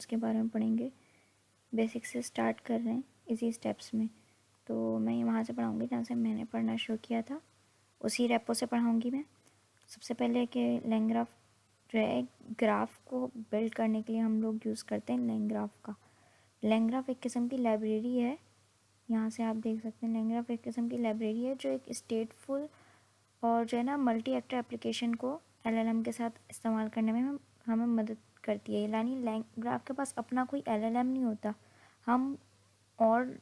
उसके बारे में पढ़ेंगे। बेसिक से स्टार्ट कर रहे हैं इसी स्टेप्स में, तो मैं वहाँ से पढ़ाऊँगी जहाँ से मैंने पढ़ना शुरू किया था, उसी रेपो से पढ़ाऊँगी मैं। सबसे पहले कि लैंग्राफ जो है, ग्राफ को बिल्ड करने के लिए हम लोग यूज़ करते हैं लैंग्राफ का। लैंग्राफ एक किस्म की लाइब्रेरी है, यहाँ से आप देख सकते हैं। लैंग्राफ एक किस्म की लाइब्रेरी है जो एक स्टेटफुल और जो है ना मल्टी एक्टर एप्लीकेशन को LLM के साथ इस्तेमाल करने में हमें मदद करती है। यानी लैंग्राफ के पास अपना कोई LLM नहीं होता, हम और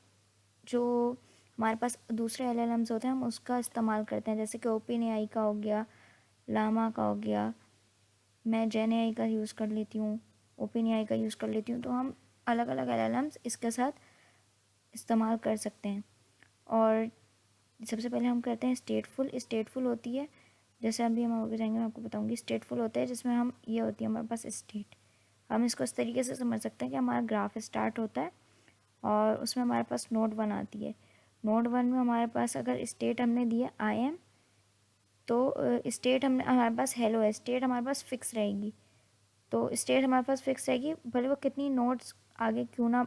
जो हमारे पास दूसरे LLMs होते हैं हम उसका इस्तेमाल करते हैं। जैसे कि OpenAI का हो गया, लामा का हो गया, मैं जेन AI का यूज़ कर लेती हूँ, OpenAI का यूज़ कर लेती हूँ। तो हम अलग अलग LLMs इसके साथ इस्तेमाल कर सकते हैं। और सबसे पहले हम करते हैं स्टेटफुल होती है, जैसे अभी हम आगे जाएंगे मैं आपको बताऊंगी। स्टेटफुल होता है जिसमें हम ये होती है हमारे पास स्टेट। हम इसको इस तरीके से समझ सकते हैं कि हमारा ग्राफ स्टार्ट होता है और उसमें हमारे पास नोड 1 आती है। नोड 1 में हमारे पास अगर स्टेट हमने दिया IM, तो स्टेट हमारे पास हेलो है, स्टेट हमारे पास फिक्स रहेगी। तो स्टेट हमारे पास फिक्स रहेगी भले वो कितनी नोड्स आगे क्यों ना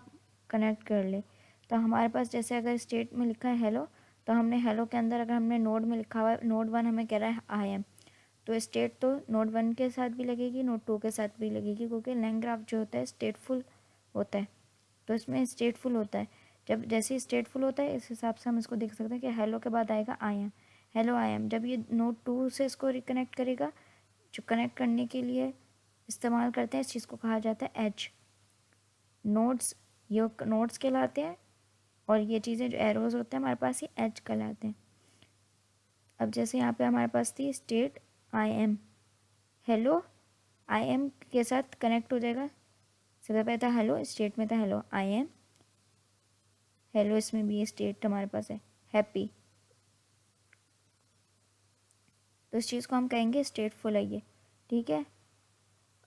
कनेक्ट कर ले। तो हमारे पास जैसे अगर स्टेट में लिखा है हेलो, तो हमने हेलो के अंदर अगर हमने नोड में लिखा हुआ है नोड 1 हमें कह रहा है IM, तो स्टेट तो नोड 1 के साथ भी लगेगी, नोड 2 के साथ भी लगेगी, क्योंकि लैंग्राफ जो होता है स्टेटफुल होता है। तो इसमें स्टेटफुल होता है, जब जैसे स्टेटफुल होता है इस हिसाब से हम इसको देख सकते हैं कि हेलो के बाद आएगा IM, हेलो IM। जब ये नोड 2 से इसको रिकनेक्ट करेगा, जो कनेक्ट करने के लिए इस्तेमाल करते हैं इस चीज़ को कहा जाता है एज। नोड्स, ये नोड्स कहलाते हैं और ये चीज़ें जो एरोज होते हैं हमारे पास ये एज कहलाते हैं। अब जैसे यहाँ पे हमारे पास थी स्टेट IM, हेलो IM के साथ कनेक्ट हो जाएगा। सबसे पहले था हेलो, स्टेट में था हेलो IM, हेलो इसमें भी ये स्टेट हमारे पास है हैप्पी, तो इस चीज़ को हम कहेंगे स्टेटफुल है ये, ठीक है।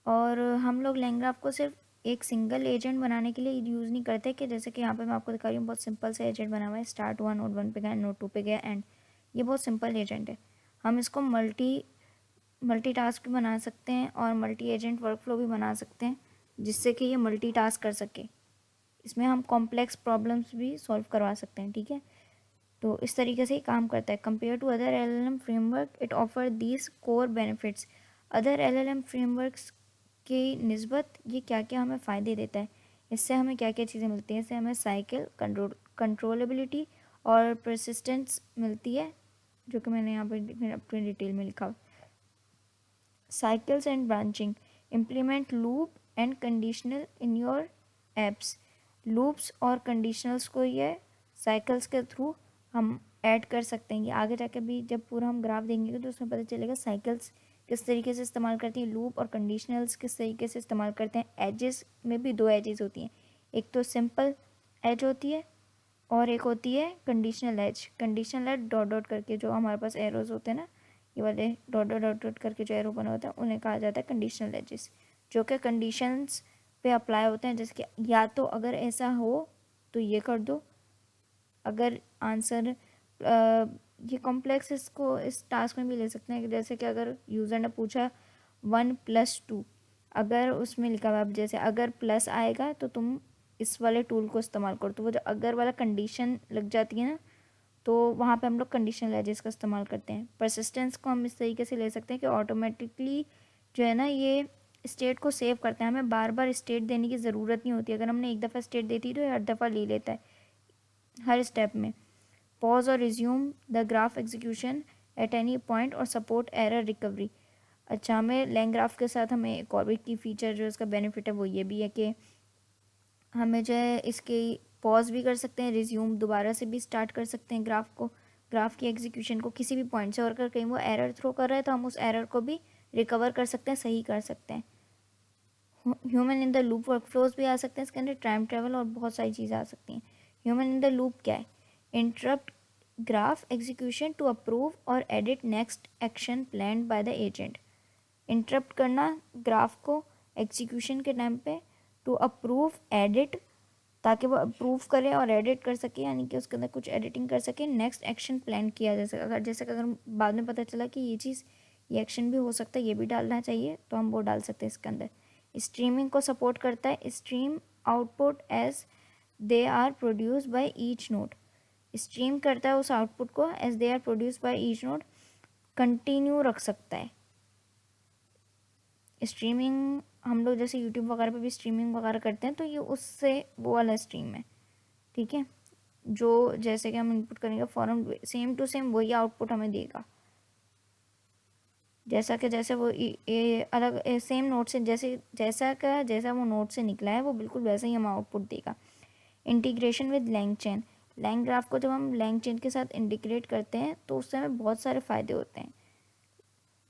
और हम लोग लैंग्राफ को सिर्फ एक सिंगल एजेंट बनाने के लिए यूज़ नहीं करते, कि जैसे कि यहाँ पे मैं आपको दिखा रही हूँ बहुत सिंपल सा एजेंट बना हुआ है। स्टार्ट 1 नोड 1 पे गया, नोड 2 पे गया, एंड। ये बहुत सिंपल एजेंट है। हम इसको मल्टी टास्क भी बना सकते हैं और मल्टी एजेंट वर्कफ्लो भी बना सकते हैं, जिससे कि ये मल्टी टास्क कर सके। इसमें हम कॉम्प्लेक्स प्रॉब्लम्स भी सॉल्व करवा सकते हैं, ठीक है। तो इस तरीके से ही काम करता है। Compare to other LLM framework it offer these core benefits. Other LLM frameworks की निस्बत ये क्या क्या हमें फ़ायदे देता है, इससे हमें क्या क्या चीज़ें मिलती हैं। इससे हमें साइकिल कंट्रोलेबिलिटी और परसिस्टेंस मिलती है, जो कि मैंने यहाँ पर अपनी डिटेल में लिखा। Cycles and branching, implement loop and conditional in your apps. Loops और कंडीशनल्स को ये साइकिल्स के थ्रू हम ऐड कर सकते हैं। ये आगे जाके भी जब पूरा हम ग्राफ देंगे तो उसमें पता चलेगा साइकिल्स किस तरीके से इस्तेमाल करती हैं, लूप और कंडीशनल्स किस तरीके से इस्तेमाल करते हैं। एजेस में भी दो एजेस होती हैं, एक तो सिंपल एज होती है और एक होती है conditional edge. Conditional edge dot dot करके जो हमारे पास एरोज होते हैं ना, ये वाले डॉट डॉट डॉट डॉट करके जो एरो बना होता है उन्हें कहा जाता है कंडीशनल एजेस, जो कि कंडीशंस पे अप्लाई होते हैं। जैसे कि या तो अगर ऐसा हो तो ये कर दो, अगर आंसर ये कॉम्प्लेक्स इसको इस टास्क में भी ले सकते हैं। जैसे कि अगर यूज़र ने पूछा 1+2, अगर उसमें लिखा हुआ जैसे अगर प्लस आएगा तो तुम इस वाले टूल को इस्तेमाल करो, तो वो जो अगर वाला कंडीशन लग जाती है ना, तो वहाँ पे हम लोग कंडीशनल एजेस का इस्तेमाल करते हैं। परसिस्टेंस को हम इस तरीके से ले सकते हैं कि ऑटोमेटिकली जो है ना ये स्टेट को सेव करते हैं, हमें बार बार स्टेट देने की ज़रूरत नहीं होती। अगर हमने एक दफ़ा स्टेट दी थी तो हर दफ़ा ले लेता है हर स्टेप में। पॉज और resume the graph execution at any point और सपोर्ट एरर रिकवरी। अच्छा, हमें लैंग्राफ के साथ हमें एक और भी की फीचर जो इसका बेनिफिट है वो ये भी है कि हमें जो है इसके पॉज भी कर सकते हैं, रिज्यूम दोबारा से भी स्टार्ट कर सकते हैं ग्राफ की एग्जीक्यूशन को किसी भी पॉइंट से। और अगर कहीं वो एरर थ्रो कर रहा है तो हम उस एरर को भी रिकवर कर सकते हैं, सही कर सकते हैं। Human in the loop workflows भी आ सकते हैं इसके अंदर, टाइम ट्रेवल और बहुत सारी चीज़ें आ सकती हैं। ह्यूमन इन द लूप क्या है? Interrupt graph execution to approve और edit next action planned by the agent. Interrupt करना ग्राफ को एग्जीक्यूशन के टाइम पे, टू अप्रूव एडिट, ताकि वो अप्रूव करे और एडिट कर सके, यानी कि उसके अंदर कुछ एडिटिंग कर सके। नेक्स्ट एक्शन प्लान किया जा सके, अगर जैसे अगर बाद में पता चला कि ये चीज़ ये एक्शन भी हो सकता है, ये भी डालना चाहिए, तो हम वो डाल सकते हैं इसके अंदर। स्ट्रीमिंग को सपोर्ट करता है। Stream output as they are produced by each node, stream करता है उस आउटपुट को as they are produced by each node, continue रख सकता है। स्ट्रीमिंग हम लोग जैसे यूट्यूब वगैरह पे भी स्ट्रीमिंग वगैरह करते हैं, तो ये उससे वो वाला स्ट्रीम है, ठीक है। जो जैसे कि हम इनपुट करेंगे फॉरम सेम टू सेम वही आउटपुट हमें देगा, जैसा कि जैसे वो अलग सेम नोट से जैसा वो नोट से निकला है वो बिल्कुल वैसा ही हमें आउटपुट देगा। Integration with LangChain, LangGraph को जब हम लैंग चेन के साथ इंटीग्रेट करते हैं तो उससे हमें बहुत सारे फ़ायदे होते हैं।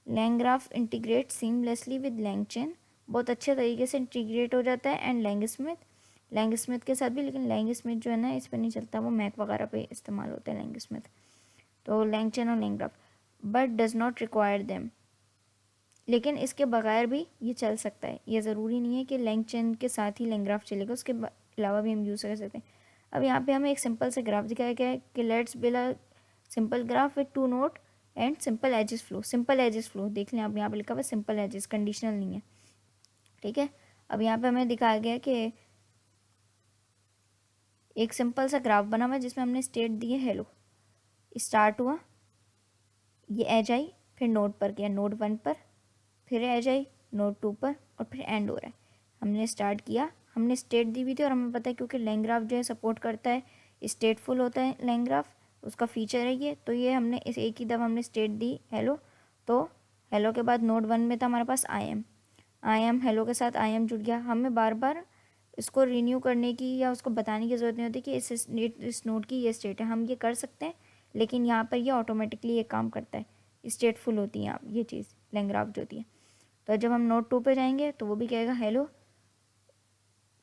LangGraph integrate seamlessly with LangChain, बहुत अच्छे तरीके से इंटीग्रेट हो जाता है। एंड लैंग स्मिथ के साथ भी, लेकिन लैंग स्मिथ जो है ना इस पर नहीं चलता, वो मैक वगैरह पे इस्तेमाल होता है लैंग स्मिथ। तो लैंग चेन और LangGraph, but does not require them, लेकिन इसके बगैर भी ये चल सकता है। ये ज़रूरी नहीं है कि लैंग चेन के साथ ही लैंग ग्राफ चलेगा, उसके अलावा भी हम यूज़ कर सकते हैं। अब यहाँ पे हमें एक सिंपल से ग्राफ दिखाया गया है कि let's build a simple graph with 2 node and simple edges flow. Simple edges flow देख लें, अब यहाँ पे लिखा हुआ है सिंपल एजेस, कंडीशनल नहीं है, ठीक है। अब यहाँ पे हमें दिखाया गया कि एक सिंपल सा ग्राफ बना हुआ है जिसमें हमने स्टेट दी है हेलो, स्टार्ट हुआ, ये एज आई, फिर नोड पर गया, नोड 1 पर, फिर एज आई नोड 2 पर, और फिर एंड हो रहा है। हमने स्टार्ट किया, हमने स्टेट दी भी थी, और हमें पता है क्योंकि लैंग ग्राफ जो है सपोर्ट करता है स्टेटफुल होता है लैंग ग्राफ, उसका फीचर है ये। तो ये हमने इस एक ही दफ़ा हमने स्टेट दी हेलो, तो हेलो के बाद नोड 1 में था हमारे पास आई एम हेलो के साथ आई एम जुड़ गया। हमें बार बार इसको रीन्यू करने की या उसको बताने की ज़रूरत नहीं होती कि इस नोड की ये स्टेट है, हम ये कर सकते हैं, लेकिन यहाँ पर ये ऑटोमेटिकली ये काम करता है, स्टेटफुल होती है ये चीज़ लैंग ग्राफ जो होती है। तो जब हम नोड 2 पे जाएंगे तो वो भी कहेगा हेलो,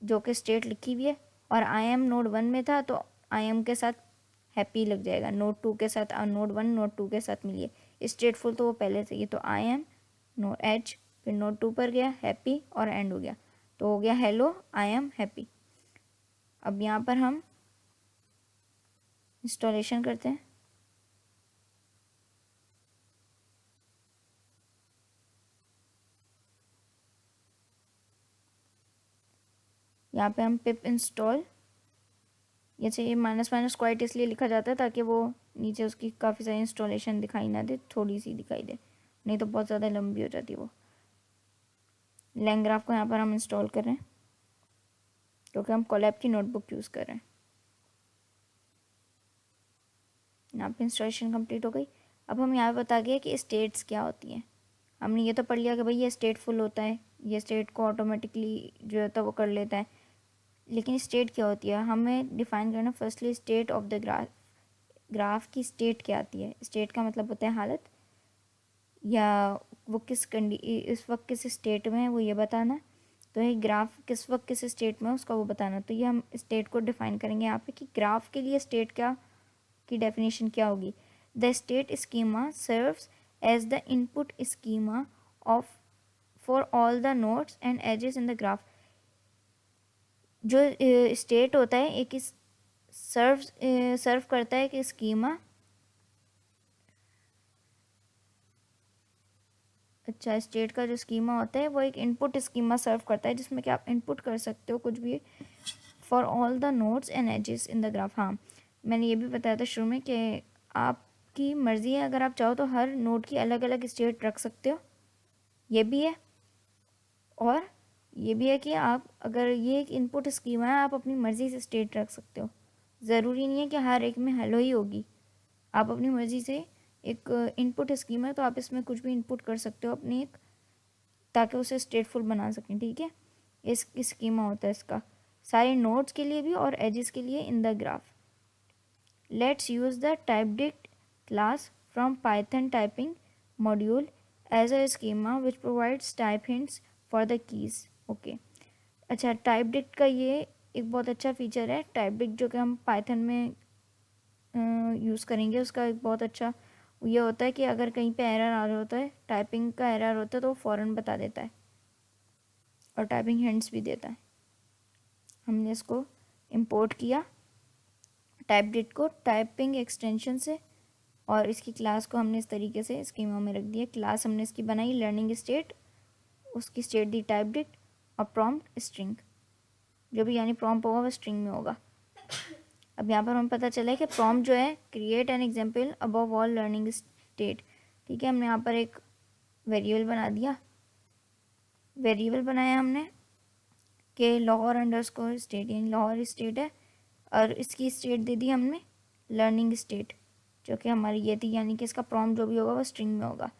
जो कि स्टेट लिखी हुई है, और आई एम नोड 1 में था तो आई एम के साथ हैप्पी लग जाएगा, नोड 2 के साथ, नोड 1 नोड 2 के साथ मिलिए, स्टेटफुल तो वो पहले से ही, तो आई एम नो एच, फिर नोड 2 पर गया हैप्पी और एंड हो गया, तो हो गया हेलो आई एम हैप्पी। अब यहाँ पर हम इंस्टॉलेशन करते हैं। यहाँ पे हम पिप इंस्टॉल, जैसे ये माइनस माइनस क्वाइट इसलिए लिखा जाता है ताकि वो नीचे उसकी काफ़ी सारी इंस्टॉलेशन दिखाई ना दे, थोड़ी सी दिखाई दे, नहीं तो बहुत ज़्यादा लंबी हो जाती है वो। लैंग ग्राफ को यहाँ पर हम इंस्टॉल कर रहे हैं क्योंकि हम कोलैब की नोटबुक यूज़ कर रहे हैं। यहाँ पे इंस्टॉलेशन कंप्लीट हो गई। अब हम यहाँ पे बता गए कि स्टेट्स क्या होती हैं। हमने ये तो पढ़ लिया कि भाई ये स्टेटफुल होता है, ये स्टेट को ऑटोमेटिकली जो होता है वो कर लेता है, लेकिन स्टेट क्या होती है हमें डिफाइन करना। Firstly state of the graph, graph की स्टेट क्या आती है। स्टेट का मतलब होता है हालत, या वो इस वक्त किस स्टेट में है वो ये बताना। तो ये ग्राफ किस वक्त किस स्टेट में है उसका वो बताना। तो ये हम स्टेट को डिफाइन करेंगे यहाँ पे कि ग्राफ के लिए स्टेट क्या की डेफिनेशन क्या होगी। The state schema serves as the input schema of for all the nodes and edges in the graph. जो स्टेट होता है एक सर्व करता है कि स्कीमा, अच्छा स्टेट का जो स्कीमा होता है वो एक इनपुट स्कीमा सर्व करता है जिसमें कि आप इनपुट कर सकते हो कुछ भी for all the nodes and edges in the graph. हाँ मैंने ये भी बताया था शुरू में कि आपकी मर्ज़ी है, अगर आप चाहो तो हर नोड की अलग अलग स्टेट रख सकते हो, ये भी है। और ये भी है कि आप अगर ये एक इनपुट स्कीमा है आप अपनी मर्ज़ी से स्टेट रख सकते हो, ज़रूरी नहीं है कि हर एक में हेलो ही होगी। आप अपनी मर्ज़ी से एक इनपुट स्कीम है तो आप इसमें कुछ भी इनपुट कर सकते हो अपनी एक, ताकि उसे स्टेटफुल बना सकें, ठीक है। इस स्कीमा होता है इसका सारे नोड्स के लिए भी और एजेस के लिए in the graph. Let's use the TypedDict class from Python typing module as a schema which provides type hints for the keys. Okay अच्छा, टाइपडिक्ट का ये एक बहुत अच्छा फीचर है। टाइपडिक्ट जो कि हम पाइथन में यूज़ करेंगे उसका एक बहुत अच्छा ये होता है कि अगर कहीं पे एरर आ रहा होता है, टाइपिंग का एरर होता है तो वो फ़ौरन बता देता है और टाइपिंग हिंट्स भी देता है। हमने इसको इंपोर्ट किया टाइपडिक्ट को टाइपिंग एक्सटेंशन से, और इसकी क्लास को हमने इस तरीके से स्कीमा में रख दिया। क्लास हमने इसकी बनाई लर्निंग स्टेट, उसकी स्टेट दी टाइपडिक्ट, और प्रॉम्प्ट स्ट्रिंग, जो भी यानी प्रॉम्प्ट होगा वो स्ट्रिंग में होगा। अब यहाँ पर हमें पता चला है कि प्रॉम्प्ट जो है create an example above all learning state. ठीक है, हमने यहाँ पर एक वेरिएबल बना दिया, वेरिएबल बनाया हमने कि लाहौर अंडरस्कोर स्टेट, यानी लाहौर स्टेट है और इसकी स्टेट दे दी हमने लर्निंग स्टेट, जो कि हमारी ये थी, यानी कि इसका प्रॉम्प्ट जो भी होगा वो स्ट्रिंग में होगा।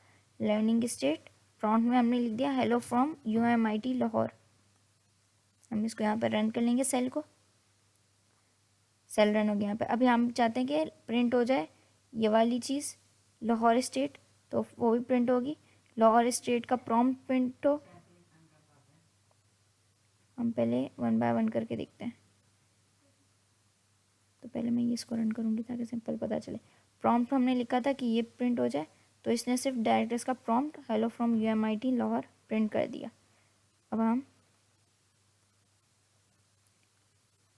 लर्निंग स्टेट प्रॉम्प्ट में हमने लिख दिया हेलो फ्रॉम UMIT लाहौर। हम इसको यहाँ पर रन कर लेंगे, सेल को, सेल रन हो गया यहाँ पे। अभी हम चाहते हैं कि प्रिंट हो जाए ये वाली चीज़ लाहौर स्टेट, तो वो भी प्रिंट होगी। लाहौर स्टेट का प्रॉम्प्ट प्रिंट हो, हम पहले 1 बाय 1 करके देखते हैं। तो पहले मैं ये इसको रन करूँगी ताकि सिंपल पता चले। प्रॉम्प्ट हमने लिखा था कि ये प्रिंट हो जाए, तो इसने सिर्फ डायरेक्ट इसका prompt hello from UMIT Lahore print कर दिया। अब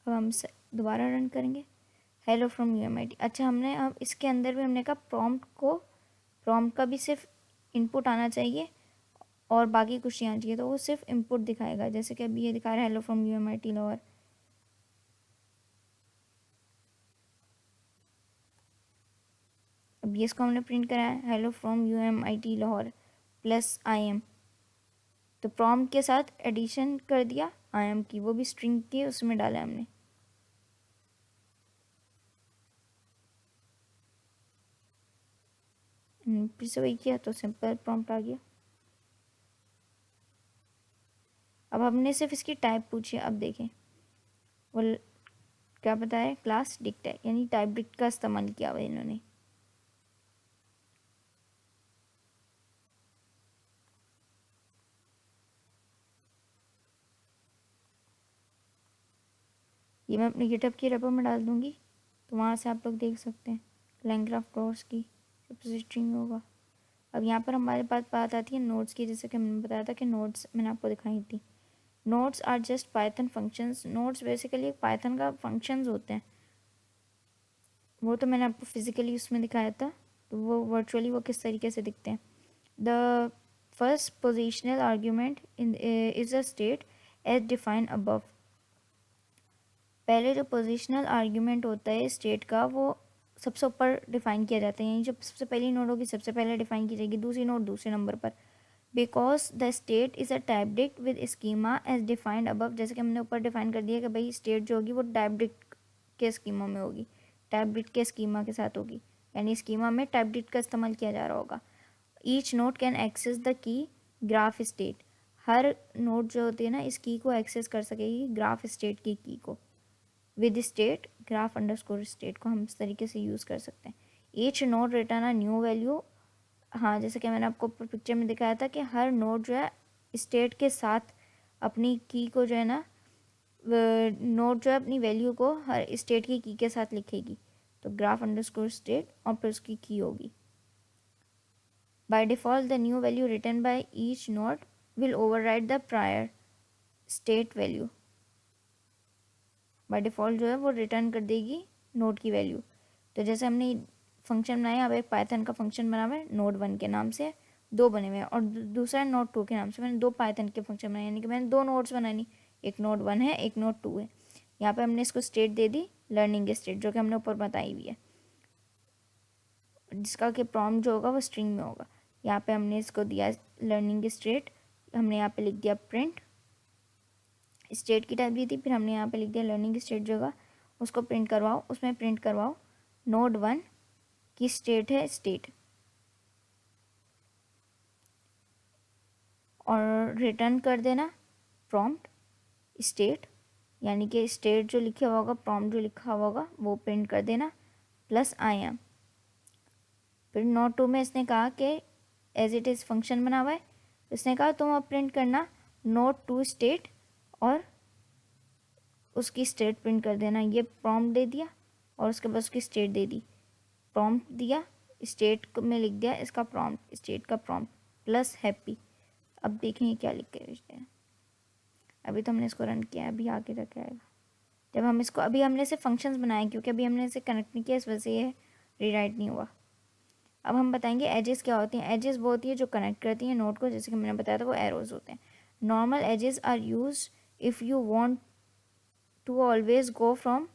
हम दोबारा रन करेंगे हेलो फ्रॉम UMIT। अच्छा, हमने अब इसके अंदर भी हमने कहा प्रॉम्प्ट का भी सिर्फ इनपुट आना चाहिए और बाकी कुछ नहीं आना चाहिए, तो वो सिर्फ इनपुट दिखाएगा। जैसे कि अभी ये दिखा रहा है हेलो फ्रॉम UMIT लाहौर। अब ये इसको हमने प्रिंट करा है hello from UMIT Lahore plus IM, तो प्रॉम्प्ट के साथ एडिशन कर दिया IM की, वो भी स्ट्रिंग की उसमें डाला हमने। फिर से वही किया तो सिंपल प्रॉम्प्ट आ गया। अब हमने सिर्फ इसकी टाइप पूछी। अब देखें वो क्या बताया, क्लास डिक्ट है, यानी टाइप डिक्ट का इस्तेमाल किया हुआ इन्होंने। ये मैं अपने गिटहब की रेपो में डाल दूँगी, तो वहाँ से आप लोग देख सकते हैं लाइनक्राफ्ट कोर्स की रिपोजिटरी में होगा। अब यहाँ पर हमारे पास बात आती है नोट्स की, जैसे कि मैंने बताया था कि नोट्स मैंने आपको दिखाई थी। Nodes are just Python functions. Nodes basically एक पाइथन का फंक्शंस होते हैं, वो तो मैंने आपको फिजिकली उसमें दिखाया था, तो वो वर्चुअली वो किस तरीके से दिखते हैं। The first positional argument in is a state as defined above. पहले जो पोजिशनल आर्ग्यूमेंट होता है स्टेट का, वो सबसे ऊपर डिफाइन किया जाता है, यानी जब सबसे पहली नोड होगी सबसे पहले डिफाइन की जाएगी, दूसरी नोड दूसरे नंबर पर। Because the state is a type dict with schema as defined above. जैसे कि हमने ऊपर डिफाइन कर दिया कि भाई स्टेट जो होगी वो टाइप डिक्ट के स्कीमा में होगी, टाइप डिक्ट के स्कीमा के साथ होगी, यानी स्कीमा में टाइप डिक्ट का इस्तेमाल किया जा रहा होगा। Each node can access the key graph state. हर नोड जो होती है ना, इस की को एक्सेस कर सकेगी ग्राफ स्टेट की को। With state graph underscore state को हम इस तरीके से यूज़ कर सकते हैं। Each node return a new value. हाँ, जैसे कि मैंने आपको पिक्चर में दिखाया था कि हर नोड जो है स्टेट के साथ अपनी की को जो है ना, नोड जो है अपनी वैल्यू को हर स्टेट की के साथ लिखेगी, तो ग्राफ अंडरस्कोर स्टेट और फिर उसकी की होगी। By default the new value return bye each node will override the prior state value. By default जो है वो रिटर्न कर देगी नोड की वैल्यू। तो जैसे हमने फंक्शन बनाया, अब एक पाइथन का फंक्शन बना हुआ है नोड 1 के नाम से, दो बने हुए हैं, और दूसरा है नोड 2 के नाम से। मैंने दो पाइथन के फंक्शन बनाए, यानी कि मैंने दो नोड्स बनानी, एक नोड 1 है एक नोड 2 है। यहाँ पे हमने इसको स्टेट दे दी लर्निंग स्टेट, जो कि हमने ऊपर बताई हुई है, जिसका कि प्रॉम्प्ट जो होगा वो स्ट्रिंग में होगा। यहाँ पे हमने इसको दिया लर्निंग स्टेट, हमने यहाँ पे लिख दिया प्रिंट, स्टेट की टाइप दी थी, फिर हमने यहाँ पे लिख दिया लर्निंग स्टेट जो होगा उसको प्रिंट करवाओ, उसमें प्रिंट करवाओ नोड 1 की स्टेट है स्टेट, और रिटर्न कर देना प्रॉम्प्ट स्टेट, यानी कि स्टेट जो लिखा हुआ होगा, प्रॉम्प्ट जो लिखा हुआ होगा वो प्रिंट कर देना प्लस IM। फिर नोड 2 में इसने कहा कि एज इट इज़ फंक्शन बना हुआ है, इसने कहा तुम अब प्रिंट करना नोड 2 स्टेट और उसकी स्टेट प्रिंट कर देना। ये प्रॉम्प्ट दे दिया और उसके बाद उसकी स्टेट दे दी, प्रॉम्प्ट दिया, स्टेट में लिख दिया इसका प्रॉम्प्ट, स्टेट का प्रॉम्प्ट प्लस हैप्पी। अब देखेंगे क्या लिख के भेजते हैं। अभी तो हमने इसको रन किया है, अभी आगे तक आएगा जब हम इसको, अभी हमने इसे फंक्शंस बनाए क्योंकि अभी हमने इसे कनेक्ट नहीं किया, इस वजह से ये रीराइट नहीं हुआ। अब हम बताएंगे एजेस क्या होती हैं। एजेस वो होती है जो कनेक्ट करती हैं नोड को, जैसे कि मैंने बताया था वो एरोज होते हैं। Normal edges are use if you want to always go from,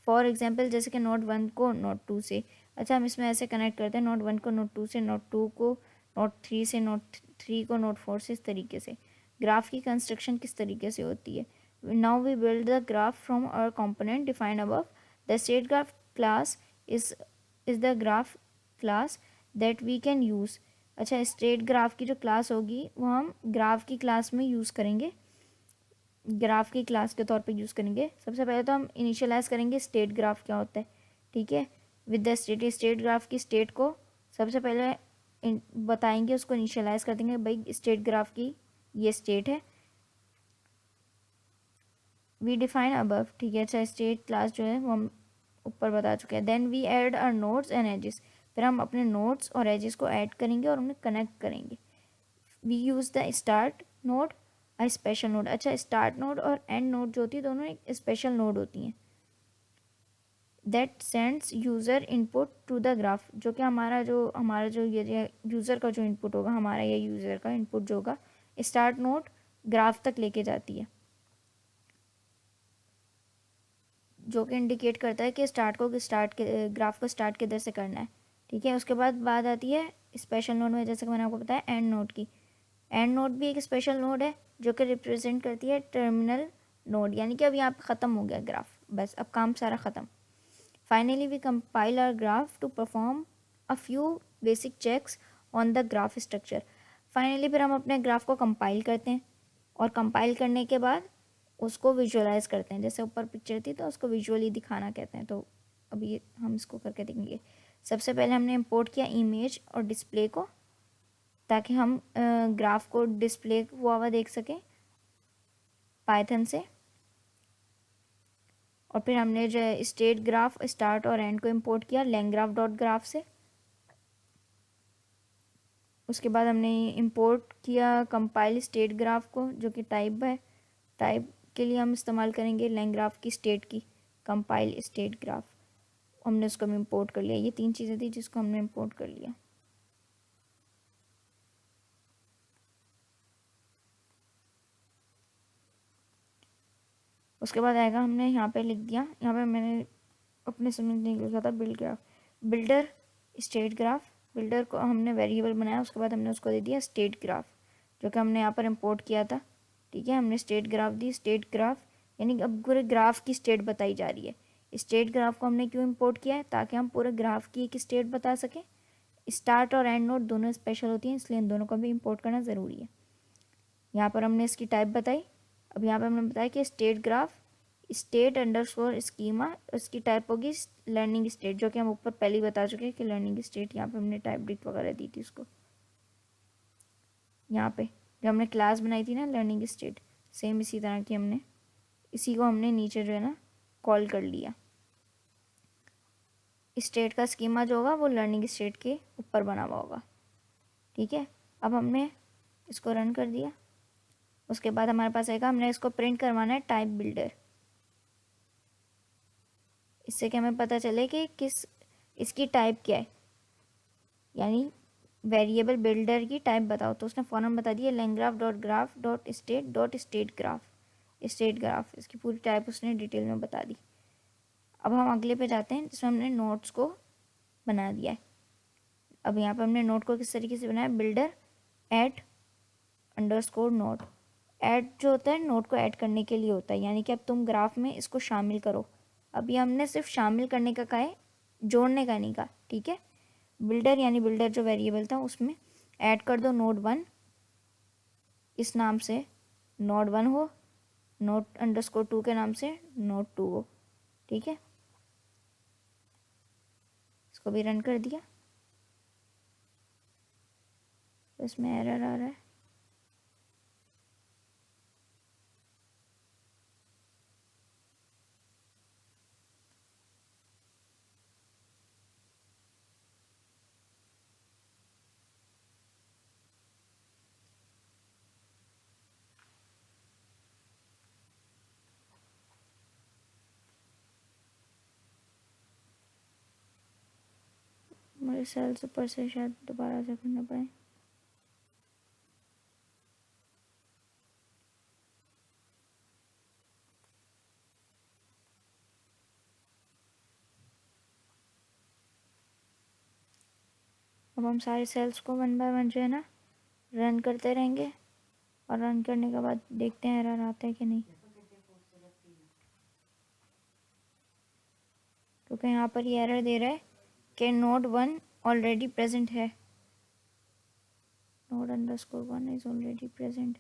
for example जैसे कि नोट 1 को नोट 2 से, अच्छा हम इसमें ऐसे कनेक्ट करते हैं, नोट 1 को नोट 2 से, नोट 2 को नोट 3 से, नोट 3 को नोट 4 से, इस तरीके से ग्राफ की कंस्ट्रक्शन किस तरीके से होती है. Now we build the graph from our component defined above. The state graph class is the graph class that we can use. अच्छा, स्टेट ग्राफ की जो क्लास होगी वो हम ग्राफ की क्लास में यूज़ करेंगे, ग्राफ की क्लास के तौर पे यूज़ करेंगे. सबसे पहले तो हम इनिशियलाइज करेंगे स्टेट ग्राफ क्या होता है. ठीक है, विद द स्टेट ग्राफ की स्टेट को सबसे पहले बताएंगे, उसको इनिशियलाइज कर देंगे. भाई स्टेट ग्राफ की ये स्टेट है, वी डिफाइन अबव. ठीक है, अच्छा स्टेट क्लास जो है वो हम ऊपर बता चुके हैं. Then we add our nodes and edges. फिर हम अपने नोड्स और एजेस को ऐड करेंगे और उन्हें कनेक्ट करेंगे. We use the start node और स्पेशल नोड. अच्छा, स्टार्ट नोड और एंड नोड जो होती है दोनों एक स्पेशल नोड होती हैं. That sends user input to the graph, जो कि हमारा जो ये यूज़र का जो इनपुट होगा, हमारा ये यूज़र का इनपुट जो होगा स्टार्ट नोड ग्राफ तक लेके जाती है, जो कि इंडिकेट करता है कि स्टार्ट के ग्राफ को स्टार्ट किधर से करना है. ठीक है, उसके बाद बात आती है स्पेशल नोड में, जैसे कि मैंने आपको बताया एंड नोड की. एंड नोड भी एक स्पेशल नोड है जो कि रिप्रेजेंट करती है टर्मिनल नोड, यानी कि अब यहाँ पे ख़त्म हो गया ग्राफ, बस अब काम सारा ख़त्म. Finally we compile our graph to perform a few basic checks on the graph structure. Finally फिर हम अपने ग्राफ को कंपाइल करते हैं और कंपाइल करने के बाद उसको विजुअलाइज करते हैं. जैसे ऊपर पिक्चर थी तो उसको विजुअली दिखाना कहते हैं. तो अभी हम इसको करके देखेंगे. सबसे पहले हमने इंपोर्ट किया इमेज और डिस्प्ले को, ताकि हम ग्राफ को डिस्प्ले हुआ हुआ देख सकें पाइथन से. और फिर हमने जो स्टेट ग्राफ स्टार्ट और एंड को इंपोर्ट किया लैंग्राफ डॉट ग्राफ से. उसके बाद हमने इंपोर्ट किया कंपाइल स्टेट ग्राफ को, जो कि टाइप है. टाइप के लिए हम इस्तेमाल करेंगे लैंग्राफ की स्टेट की, कंपाइल स्टेट ग्राफ. हमने उसको भी इंपोर्ट कर लिया. ये 3 चीज़ें थी जिसको हमने इंपोर्ट कर लिया. उसके बाद आएगा, हमने यहाँ पे लिख दिया, यहाँ पे मैंने अपने समझने के लिए लिखा था build graph, builder state graph. Builder को हमने वेरिएबल बनाया, उसके बाद हमने उसको दे दिया स्टेट ग्राफ, जो कि हमने यहाँ पर इंपोर्ट किया था. ठीक है, हमने स्टेट ग्राफ दी. स्टेट ग्राफ यानी कि अब पूरे ग्राफ की स्टेट बताई जा रही है. स्टेट ग्राफ को हमने क्यों इंपोर्ट किया है, ताकि हम पूरे ग्राफ की एक स्टेट बता सकें. स्टार्ट और एंड नोड दोनों स्पेशल होती हैं, इसलिए इन दोनों को भी इंपोर्ट करना ज़रूरी है. यहाँ पर हमने इसकी टाइप बताई. अब यहाँ पर हमने बताया कि state graph state underscore schema, उसकी टाइप होगी लर्निंग स्टेट, जो कि हम ऊपर पहले ही बता चुके हैं कि लर्निंग स्टेट. यहाँ पे हमने टाइप डिक्ट वगैरह दी थी उसको. यहाँ पे जो हमने क्लास बनाई थी ना लर्निंग स्टेट, सेम इसी तरह की हमने इसी को हमने नीचे जो है ना कॉल कर लिया. स्टेट का स्कीमा जो होगा वो लर्निंग स्टेट के ऊपर बना हुआ होगा. ठीक है, अब हमने इसको रन कर दिया. उसके बाद हमारे पास आएगा, हमने इसको प्रिंट करवाना है टाइप बिल्डर. इससे कि हमें पता चले कि किस इसकी टाइप क्या है, यानी वेरिएबल बिल्डर की टाइप बताओ. तो उसने फ़ौरन बता दिया लैंग्राफ dot graph dot state graph. State graph इसकी पूरी टाइप उसने डिटेल में बता दी. अब हम अगले पे जाते हैं जिसमें हमने नोट्स को बना दिया है. अब यहाँ पर हमने नोट को किस तरीके से बनाया, builder add underscore note. Add जो होता है नोट को ऐड करने के लिए होता है, यानी कि अब तुम ग्राफ में इसको शामिल करो. अभी हमने सिर्फ शामिल करने का कहा है, जोड़ने का नहीं कहा. ठीक है, बिल्डर यानी बिल्डर जो वेरिएबल था उसमें ऐड कर दो नोड 1 इस नाम से, नोड 1 हो, नोट अंडरस्कोर 2 के नाम से नोट 2 हो. ठीक है, इसको भी रन कर दिया. तो इसमें एरर आ रहा है. मेरे सेल्स ऊपर से शायद दोबारा से करना पड़े. अब हम सारे सेल्स को 1 बाय 1 जो है ना रन करते रहेंगे और रन करने के बाद देखते हैं एरर आता है कि नहीं, क्योंकि यहाँ पर ये एरर दे रहा है कि नोड 1 ऑलरेडी प्रेजेंट है, node underscore 1 is already present,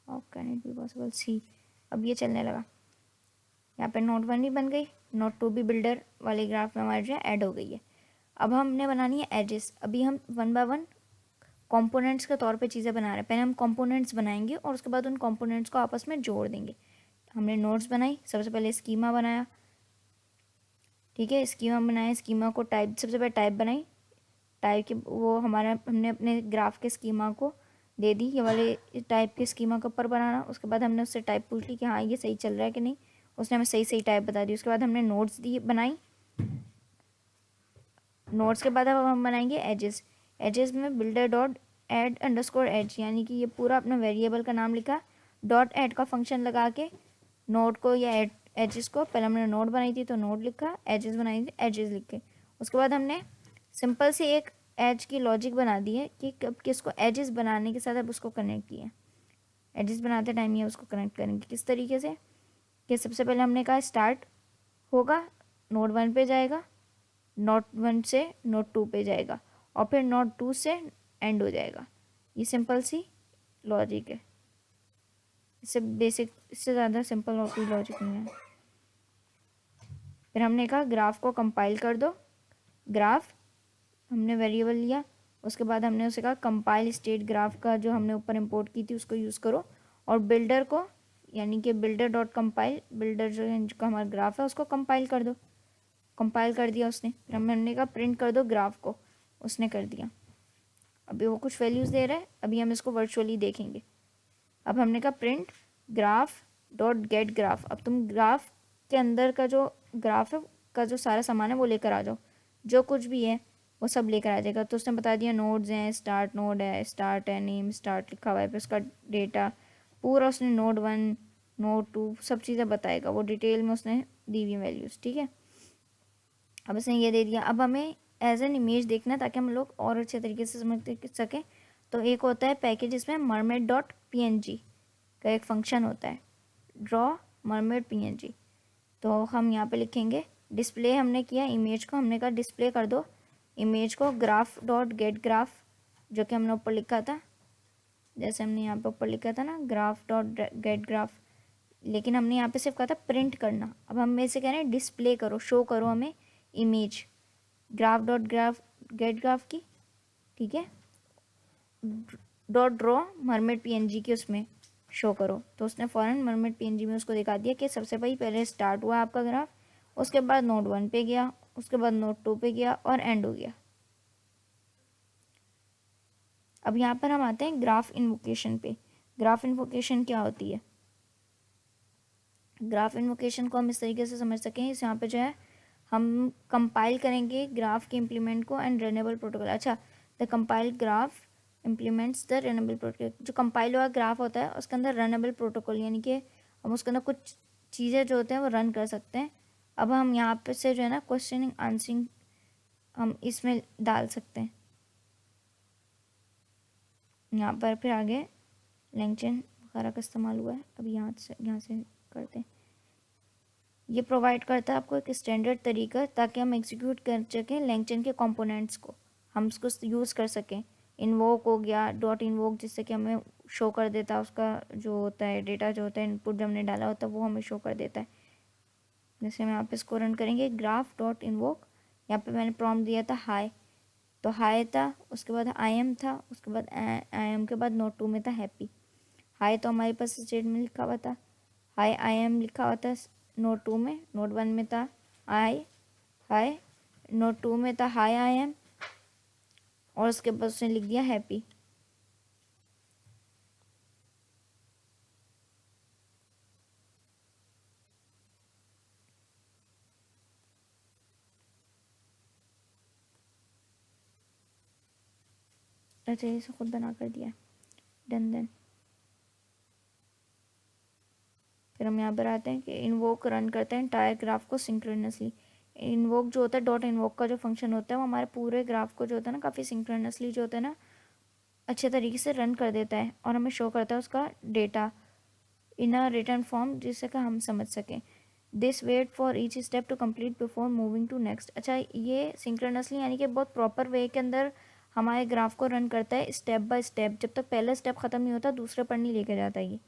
how can it be possible. See अब ये चलने लगा, यहाँ पे नोड 1 भी बन गई, नोड 2 भी बिल्डर वाले ग्राफ में हमारे जो है ऐड हो गई है। अब हमने बनानी है एजेस। अभी हम 1 बाय 1 कंपोनेंट्स के तौर पे चीज़ें बना रहे हैं। पहले हम कंपोनेंट्स बनाएंगे और उसके बाद उन कंपोनेंट्स को आपस में जोड़ देंगे। हमने नोड्स बनाई, सबसे पहले स्कीमा बनाया, ठीक है, स्कीमा बनाया, स्कीमा को टाइप, सबसे पहले टाइप बनाई, टाइप के वो हमारा हमने अपने ग्राफ के स्कीमा को दे दी, ये वाले टाइप के स्कीमा के ऊपर बनाना। उसके बाद हमने उससे टाइप पूछ ली कि हाँ ये सही चल रहा है कि नहीं, उसने हमें सही सही टाइप बता दी। उसके बाद हमने नोड्स दी बनाई, नोड्स के बाद अब हम बनाएंगे एजेस। एजेस में builder dot add underscore edge, यानी कि ये पूरा अपना वेरिएबल का नाम लिखा, डॉट एड का फंक्शन लगा के नोड को या एजेस को, पहले हमने नोड बनाई थी तो नोड लिखा, एजेस बनाई थी एजेस लिख के। उसके बाद हमने सिंपल सी एक एज की लॉजिक बना दी है कि कब किसको एजेस बनाने के साथ अब उसको कनेक्ट किया, एजेस बनाते टाइम ये उसको कनेक्ट करेंगे किस तरीके से, कि सबसे पहले हमने कहा स्टार्ट होगा, नोड 1 पे जाएगा, नोड 1 से नोड 2 पे जाएगा और फिर नोड 2 से एंड हो जाएगा। ये सिंपल सी लॉजिक है, इससे बेसिक, इससे ज़्यादा सिंपल और कोई लॉजिक नहीं है। फिर हमने कहा ग्राफ को कंपाइल कर दो, ग्राफ हमने वेरिएबल लिया, उसके बाद हमने उसे कहा कंपाइल स्टेट ग्राफ का जो हमने ऊपर इंपोर्ट की थी उसको यूज़ करो, और बिल्डर को यानी कि बिल्डर डॉट कंपाइल, बिल्डर जो है जिसका हमारा ग्राफ है उसको कंपाइल कर दो, कंपाइल कर दिया उसने। फिर हमने कहा प्रिंट कर दो ग्राफ को, उसने कर दिया। अभी वो कुछ वैल्यूज़ दे रहा है, अभी हम इसको वर्चुअली देखेंगे। अब हमने कहा print graph dot gate graph, अब तुम ग्राफ के अंदर का जो ग्राफ है का जो सारा सामान है वो लेकर आ जाओ, जो कुछ भी है वो सब लेकर आ जाएगा। तो उसने बता दिया नोड्स हैं, स्टार्ट नोड है, स्टार्ट है, नेम स्टार्ट लिखा हुआ है, फिर उसका डेटा पूरा उसने नोड 1 नोड 2 सब चीज़ें बताएगा, वो डिटेल में उसने दी हुई वैल्यूज़, ठीक है। अब इसने ये दे दिया, अब हमें एज एन इमेज देखना है ताकि हम लोग और अच्छे तरीके से समझ सकें। तो एक होता है पैकेज, इसमें मरमेड डॉट PNG का एक फंक्शन होता है, ड्रॉ मरमेड PNG। तो हम यहाँ पे लिखेंगे डिस्प्ले, हमने किया इमेज को, हमने कहा डिस्प्ले कर दो इमेज को ग्राफ डॉट गेट ग्राफ, जो कि हमने ऊपर लिखा था, जैसे हमने यहाँ पे ऊपर लिखा था ना ग्राफ डॉट गेट ग्राफ, लेकिन हमने यहाँ पे सिर्फ कहा था प्रिंट करना। अब हम इसे कह रहे हैं डिस्प्ले करो, शो करो हमें image graph dot graph get graph की, ठीक है, डॉट ड्रॉ मरमेड PNG की उसमें शो करो। तो उसने फ़ौरन मरमेड PNG में उसको दिखा दिया कि सबसे पहले स्टार्ट हुआ आपका ग्राफ, उसके बाद नोड 1 पे गया, उसके बाद नोड 2 पे गया और एंड हो गया। अब यहाँ पर हम आते हैं ग्राफ इन्वोकेशन पे। ग्राफ इन्वोकेशन क्या होती है? ग्राफ इन्वोकेशन को हम इस तरीके से समझ सकें, इस यहाँ पे जो है हम कंपाइल करेंगे ग्राफ के इम्प्लीमेंट को एंड रनेबल प्रोटोकॉल। अच्छा, the compile graph implements the runnable protocol. जो कंपाइल हुआ ग्राफ होता है उसके अंदर रनेबल प्रोटोकॉल, यानी कि हम उसके अंदर कुछ चीज़ें जो होते हैं वो रन कर सकते हैं। अब हम यहाँ पे से जो है ना क्वेश्चनिंग आंसरिंग हम इसमें डाल सकते हैं। यहाँ पर फिर आगे लैंगचेन वगैरह का इस्तेमाल हुआ है, अब यहाँ से करते हैं। ये प्रोवाइड करता है आपको एक स्टैंडर्ड तरीका ताकि हम एग्जीक्यूट कर सकें लैंगचेन के कंपोनेंट्स को, हम उसको यूज़ कर सकें। इन्वोक हो गया, डॉट इन्वोक, जिससे कि हमें शो कर देता है उसका जो होता है डेटा, जो होता है इनपुट जो हमने डाला होता है वो हमें शो कर देता है। जैसे हम यहाँ पे इसको रन करेंगे ग्राफ डॉट इन्वोक, यहाँ पे मैंने प्रॉम्प्ट दिया था हाई, तो हाई था, उसके बाद IM था, उसके बाद IM के बाद नोड 2 में था हैप्पी। हाई तो हमारे पास स्टेट में लिखा हुआ था, हाई IM लिखा हुआ था नोड 2 में, नोड 1 में था हाई, नोड 2 में था हाई IM, और उसके बाद उसने लिख दिया हैप्पी। अच्छा, इसे खुद बना कर दिया, डन। देन फिर हम यहाँ पर आते हैं कि इन्वोक रन करते हैं एंटायर ग्राफ को सिंक्रोनसली, इन्वोक जो होता है, डॉट इन्वोक का जो फंक्शन होता है वो हमारे पूरे ग्राफ को जो होता है ना काफ़ी सिंक्रोनसली जो होता है ना अच्छे तरीके से रन कर देता है और हमें शो करता है उसका data in a return form जिससे कि हम समझ सकें। This wait for each step to complete before moving to next. अच्छा, ये सिंक्रोनसली यानी कि बहुत प्रॉपर वे के अंदर हमारे ग्राफ को रन करता है स्टेप बाय स्टेप। जब तक पहला स्टेप ख़त्म नहीं होता दूसरे पर नहीं लेके जाता ये।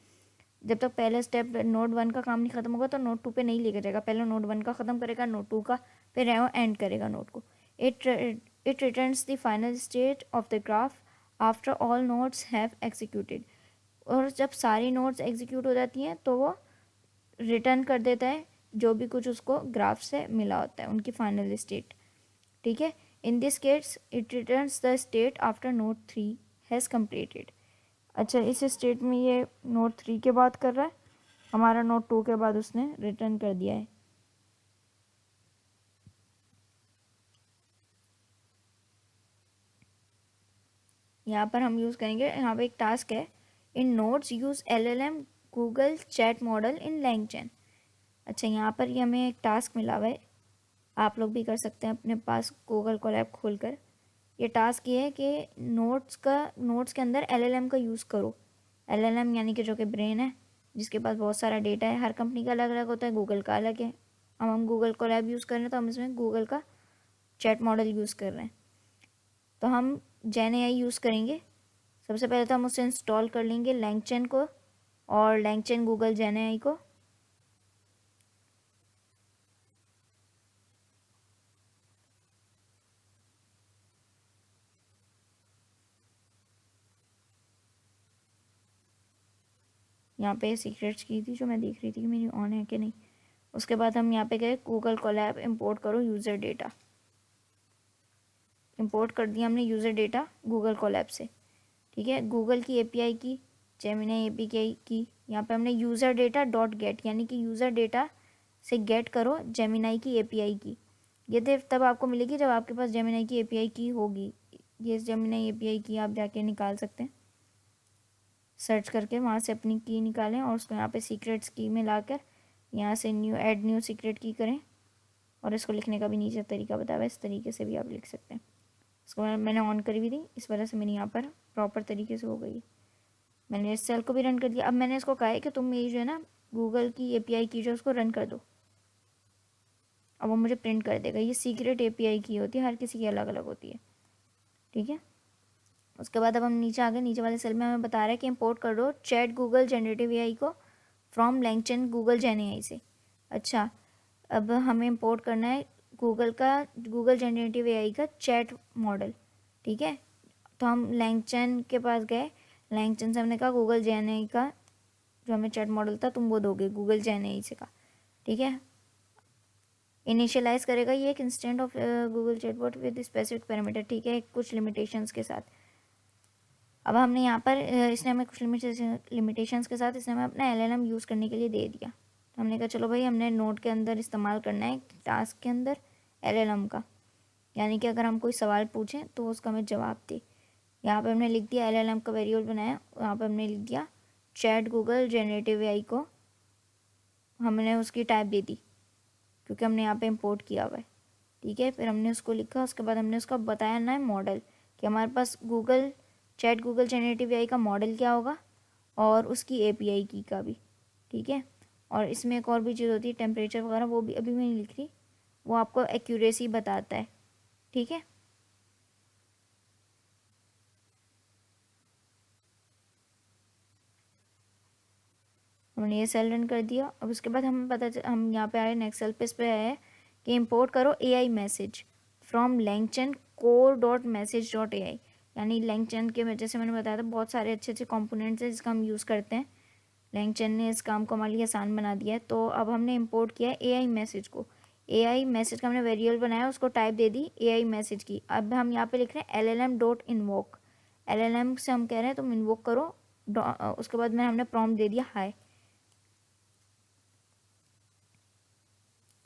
जब तक पहले स्टेप नोड 1 का काम नहीं खत्म होगा तो नोड 2 पे नहीं लेके जाएगा। पहले नोड 1 का ख़त्म करेगा, नोड 2 का, फिर एंड करेगा नोड को। It it returns the final state of the graph after all nodes have executed. और जब सारी नोड्स एग्जीक्यूट हो जाती हैं तो वो रिटर्न कर देता है जो भी कुछ उसको ग्राफ से मिला होता है, उनकी फाइनल स्टेट। ठीक है, in this case it returns the state after node 3 has completed. अच्छा, इस स्टेट में ये नोड 3 के बाद कर रहा है, हमारा नोड 2 के बाद उसने रिटर्न कर दिया है। यहाँ पर हम यूज़ करेंगे, यहाँ पे एक टास्क है, in nodes use LLM Google chat model in LangChain. अच्छा, यहाँ पर ये हमें एक टास्क मिला हुआ है, आप लोग भी कर सकते हैं अपने पास गूगल कोलैब खोलकर। ये टास्क ये है कि नोट्स के अंदर LLM का यूज़ करो। LLM यानी कि जो कि ब्रेन है जिसके पास बहुत सारा डेटा है। हर कंपनी का अलग अलग होता है, गूगल का अलग है। अब हम गूगल कोलैब यूज़ कर रहे हैं तो हम इसमें गूगल का चैट मॉडल यूज़ कर रहे हैं। तो हम जेन AI यूज़ करेंगे। सबसे पहले तो हम उसे इंस्टॉल कर लेंगे लैंगचैन को और लैंगचैन गूगल जेन AI को। यहाँ पे सीक्रेट्स की थी जो मैं देख रही थी कि मेरी ऑन है कि नहीं। उसके बाद हम यहाँ पे गए गूगल कोलैब इंपोर्ट करो यूज़र डेटा। इंपोर्ट कर दिया हमने यूज़र डेटा गूगल कोलैब से। ठीक है, गूगल की API की, जेमिनी API की, यहाँ पे हमने यूज़र डेटा डॉट गेट यानी कि यूज़र डेटा से गेट करो जेमिनी की API की। ये तब आपको मिलेगी जब आपके पास जेमिनी की API की होगी। ये जेमिनी API की आप जाके निकाल सकते हैं, सर्च करके वहाँ से अपनी की निकालें और उसको यहाँ पे सीक्रेट्स की में लाकर यहाँ से न्यू सीक्रेट की करें। और इसको लिखने का भी नीचे तरीका बताया हुआ है, इस तरीके से भी आप लिख सकते हैं। इसको मैंने ऑन करी हुई थी, इस वजह से मेरी यहाँ पर प्रॉपर तरीके से हो गई। मैंने इस सेल को भी रन कर दिया। अब मैंने इसको कहा है कि तुम मेरी जो है ना गूगल की API की जो उसको रन कर दो। अब वो मुझे प्रिंट कर देगा। ये सीक्रेट API की होती है, हर किसी की अलग अलग होती है। ठीक है, उसके बाद अब हम नीचे आ गए। नीचे वाले सेल में हमें बता रहा है कि इंपोर्ट कर दो चैट गूगल जनरेटिव AI को फ्रॉम लैंगचैन गूगल जेन AI से। अच्छा, अब हमें इंपोर्ट करना है गूगल जनरेटिव AI का चैट मॉडल। ठीक है, तो हम लैंगचैन के पास गए। लैंगचैन से हमने कहा गूगल जेन AI का जो हमें चैट मॉडल था तुम वो दोगे गूगल जेन AI से का। ठीक है, इनिशियलाइज करेगा ये एक instant of Google chatbot with specific parameter. ठीक है, कुछ लिमिटेशंस के साथ। अब हमने यहाँ पर इसने हमें कुछ लिमिटेशंस के साथ इसने हमें अपना LLM यूज़ करने के लिए दे दिया। तो हमने कहा चलो भाई हमने नोट के अंदर इस्तेमाल करना है टास्क के अंदर LLM का, यानी कि अगर हम कोई सवाल पूछें तो उसका हमें जवाब दे। यहाँ पे हमने लिख दिया LLM का वेरिएबल बनाया, यहाँ पे हमने लिख दिया चैट गूगल जनरेटिव AI को हमने उसकी टाइप दे दी क्योंकि हमने यहाँ पे इंपोर्ट किया हुआ है। ठीक है, फिर हमने उसको लिखा। उसके बाद हमने उसका बताया ना मॉडल कि हमारे पास गूगल जनरेटिव AI का मॉडल क्या होगा और उसकी API की का भी। ठीक है, और इसमें एक और भी चीज़ होती है टेम्परेचर वगैरह, वो भी अभी मैं नहीं लिख रही, वो आपको एक्यूरेसी बताता है। ठीक है, हमने ये सेल रन कर दिया। अब उसके बाद हम यहाँ पे आए नेक्स्ट सेल पे, इस पे आए कि इंपोर्ट करो AI message from LangChain core dot message dot AI। यानी लैंगचैन के जैसे मैंने बताया था बहुत सारे अच्छे अच्छे कंपोनेंट्स हैं जिसका हम यूज़ करते हैं। लैंगचैन ने इस काम को हमारे लिए आसान बना दिया है। तो अब हमने इंपोर्ट किया है AI मैसेज को। AI मैसेज का हमने वेरिएबल बनाया, उसको टाइप दे दी AI मैसेज की। अब हम यहाँ पे लिख रहे हैं LLM डॉट इन्वोक। LLM से हम कह रहे हैं तुम इन्वोक करो। उसके बाद में हमने प्रॉम्प्ट दे दिया हाय,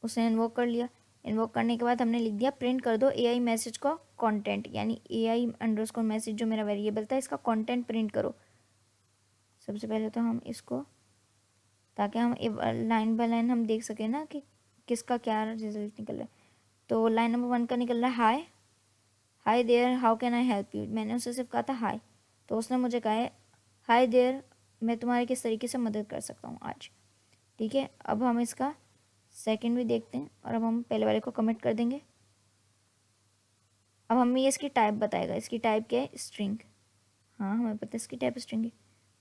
उसने इन्वोक कर लिया। इन्वोक करने के बाद हमने लिख दिया प्रिंट कर दो AI मैसेज का कंटेंट, यानी AI अंडरस्कोर मैसेज जो मेरा वेरिएबल था इसका कंटेंट प्रिंट करो। सबसे पहले तो हम इसको, ताकि हम लाइन बाय लाइन हम देख सकें ना कि किसका क्या रिजल्ट निकल रहा है। तो लाइन नंबर 1 का निकल रहा है hi, hi there how can I help you. मैंने उससे सिर्फ कहा था हाय, तो उसने मुझे कहा है हाय देयर मैं तुम्हारी किस तरीके से मदद कर सकता हूँ आज। ठीक है, अब हम इसका सेकंड भी देखते हैं और अब हम पहले वाले को कमेंट कर देंगे। अब हमें ये इसकी टाइप बताएगा, इसकी टाइप क्या है, स्ट्रिंग। हाँ हमें पता है इसकी टाइप स्ट्रिंग है।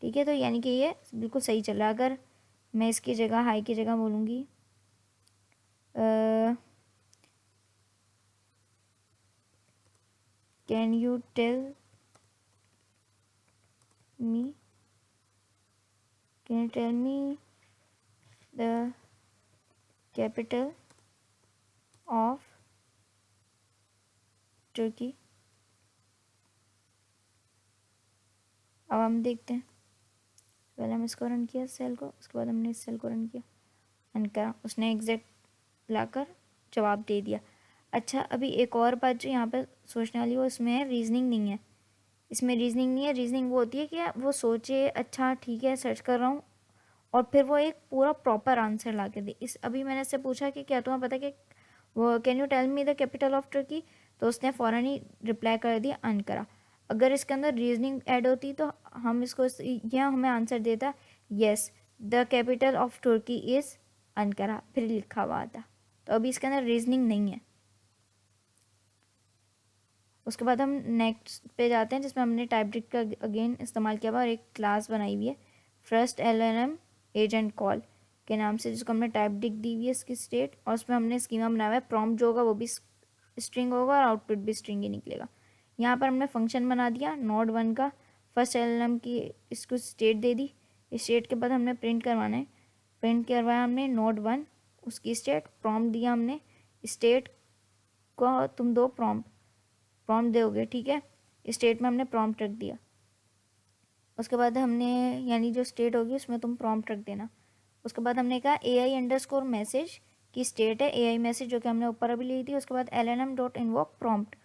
ठीक है, तो यानी कि ये बिल्कुल सही चल रहा है। अगर मैं इसकी जगह हाई की जगह बोलूँगी can you tell me, can you tell me the capital of Turkey. अब हम देखते हैं, पहले हम इसको रन किया सेल को, उसके बाद हमने इस सेल को रन किया, रन करा, उसने एग्जैक्ट लाकर जवाब दे दिया। अच्छा, अभी एक और बात जो यहाँ पे सोचने वाली वो इसमें है, रीजनिंग नहीं है। इसमें रीजनिंग नहीं है। रीजनिंग वो होती है कि वो सोचे अच्छा ठीक है सर्च कर रहा हूँ और फिर वो एक पूरा प्रॉपर आंसर ला के दे। इस अभी मैंने इससे पूछा कि क्या तुम्हें पता है कि वो can you tell me the capital of Turkey, तो उसने फ़ौरन ही रिप्लाई कर दिया अनकरा। अगर इसके अंदर रीजनिंग ऐड होती तो हम इसको यह हमें आंसर देता yes the capital of Turkey is Ankara, फिर लिखा हुआ आता। तो अभी इसके अंदर रीजनिंग नहीं है। उसके बाद हम नेक्स्ट पे जाते हैं जिसमें हमने टाइपडिक्ट का अगेन इस्तेमाल किया हुआ और एक क्लास बनाई हुई है फर्स्ट LLM एजेंट कॉल के नाम से, जिसको हमने टाइपडिक्ट दी हुई है इसकी स्टेट, और उसमें हमने स्कीमा बनाया हुआ है। प्रॉम्प्ट जो होगा वो भी स्ट्रिंग होगा और आउटपुट भी स्ट्रिंग ही निकलेगा। यहाँ पर हमने फंक्शन बना दिया नोड 1 का, फर्स्ट LLM की इसको स्टेट दे दी। इस स्टेट के बाद हमने प्रिंट करवाना है, प्रिंट करवाया हमने नोड 1 उसकी स्टेट, प्रॉम्प्ट दिया हमने स्टेट को तुम दो प्रॉम्प्ट दोगे। ठीक है, स्टेट में हमने प्रॉम्प्ट रख दिया। उसके बाद हमने यानी जो स्टेट होगी उसमें तुम प्रॉम्प्ट रख देना। उसके बाद हमने कहा AI_मैसेज की स्टेट है AI मैसेज जो कि हमने ऊपर अभी ली थी। उसके बाद LLM.invoke प्रॉम्प्ट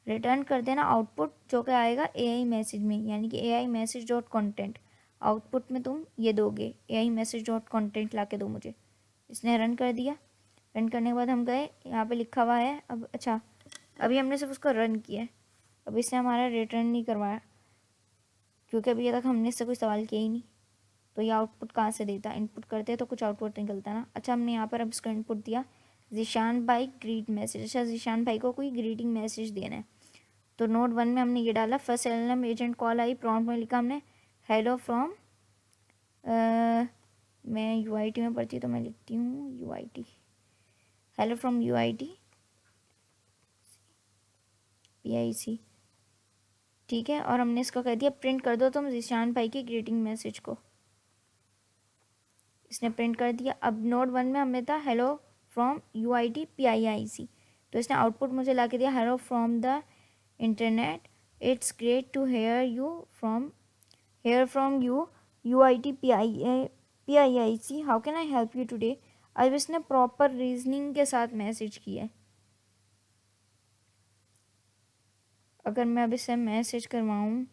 रिटर्न कर देना आउटपुट जो कि आएगा AI मैसेज में, यानी कि AI मैसेज.कंटेंट आउटपुट में तुम ये दोगे AI मैसेज.कंटेंट ला के दो मुझे। इसने रन कर दिया। रन करने के बाद हम गए, यहाँ पे लिखा हुआ है अब, अच्छा अभी हमने सिर्फ उसको रन किया है, अभी इसने हमारा रिटर्न नहीं करवाया क्योंकि अभी तक हमने इससे कोई सवाल किया ही नहीं। तो ये आउटपुट कहाँ से देता, इनपुट करते हैं तो कुछ आउटपुट निकलता ना। अच्छा, हमने यहाँ पर अब इसको इनपुट दिया जीशान भाई ग्रीट मैसेज। अच्छा, जीशान भाई को कोई ग्रीटिंग मैसेज देना है, तो नोड 1 में हमने ये डाला फर्स्ट LLM एजेंट कॉल आई, प्रॉम्प्ट में लिखा हमने हेलो फ्रॉम, मैं UIT में पढ़ती तो मैं लिखती हूँ UIT, hello from UIT PIC। ठीक है, और हमने इसको कह दिया प्रिंट कर दो तुम जीशान भाई की ग्रीटिंग मैसेज को। इसने प्रिंट कर दिया। अब नोड 1 में हमने था हेलो फ्रॉम UIT PIIC, तो इसने आउटपुट मुझे ला के दिया hello from the internet it's great to hear from you UIT PIIC how can I help you today. अब इसने प्रॉपर रीजनिंग के साथ मैसेज किया है। अगर मैं अब इससे मैसेज करवाऊँ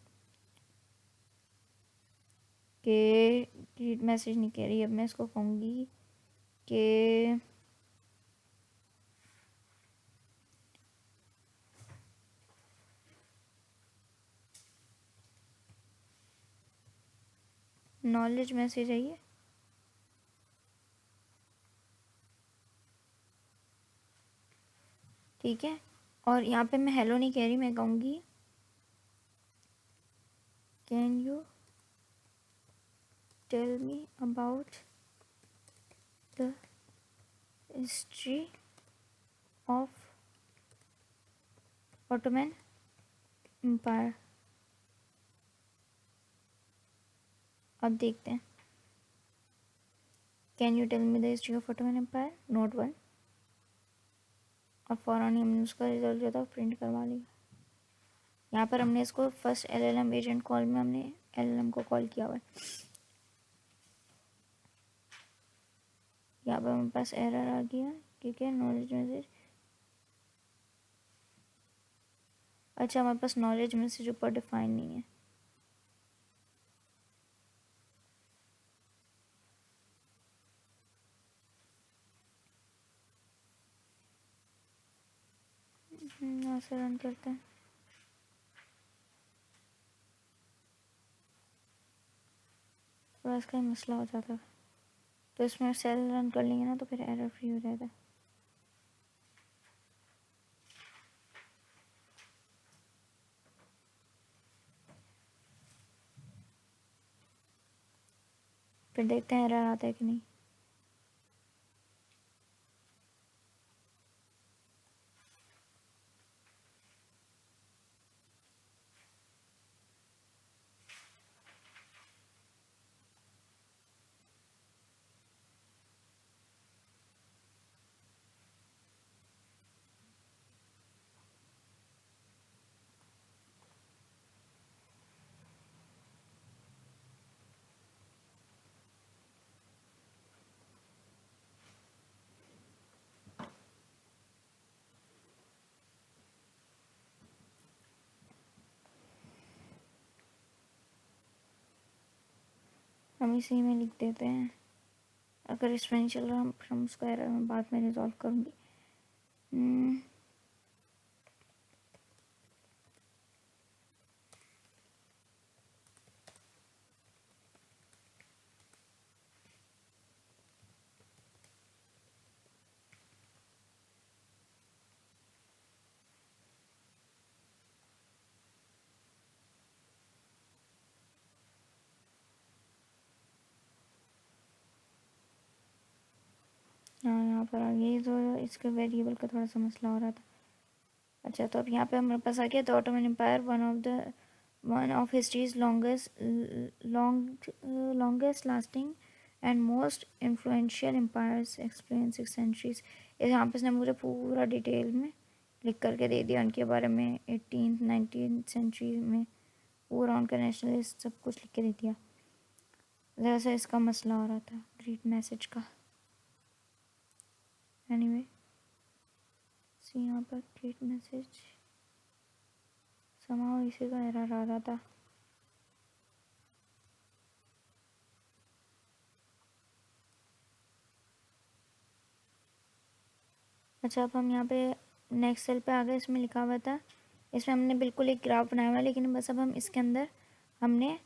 कि ग्रीट मैसेज नहीं कह रही, अब मैं इसको कहूँगी कि नॉलेज मैसेज है ये। ठीक है, और यहाँ पे मैं हेलो नहीं कह रही, मैं कहूँगी can you tell me about the history of Ottoman Empire. अब देखते हैं, can you tell me the history of Ottoman Empire node 1, और फ़ौरन ही हमने उसका रिजल्ट जो था प्रिंट करवा लिया। यहाँ पर हमने इसको फर्स्ट LLM एजेंट कॉल में हमने LLM को कॉल किया हुआ है। यहाँ पर हमारे पास एरर आ गया क्योंकि नॉलेज मैसेज, अच्छा हमारे पास नॉलेज मैसेज ऊपर डिफाइन नहीं है। यहाँ से रन करते हैं। थोड़ा इसका मसला हो जाता है, तो इसमें सेल रन कर लेंगे ना तो फिर एरर फ्री हो जाता है। फिर देखते हैं एरर आता है कि नहीं। हम इसी में लिख देते हैं। अगर इसमें नहीं चल रहा हम उसका एरर मैं बाद में रिजॉल्व करूँगी। हाँ, यहाँ पर आ गई। तो इसके वेरिएबल का थोड़ा सा मसला हो रहा था। अच्छा, तो अब यहाँ पे हमारे पास आ गया the Ottoman Empire, one of histories longest lasting and most influential empires explain 6 centuries. यहाँ पे इसने मुझे पूरा डिटेल में लिख करके दे दिया उनके बारे में, 18th 19th सेंचुरी में पूरा उनका नेशनलिस्ट सब कुछ लिख के दे दिया। ज़रा सा इसका मसला हो रहा था रीड मैसेज का। एनीवे सी यहाँ पर रीड मैसेज समाओ इसी का एरर आ रहा था। अच्छा, अब हम यहाँ पे नेक्स्ट सेल पे आ गए। इसमें लिखा हुआ था, इसमें हमने बिल्कुल एक ग्राफ बनाया हुआ है, लेकिन बस अब हम इसके अंदर हमने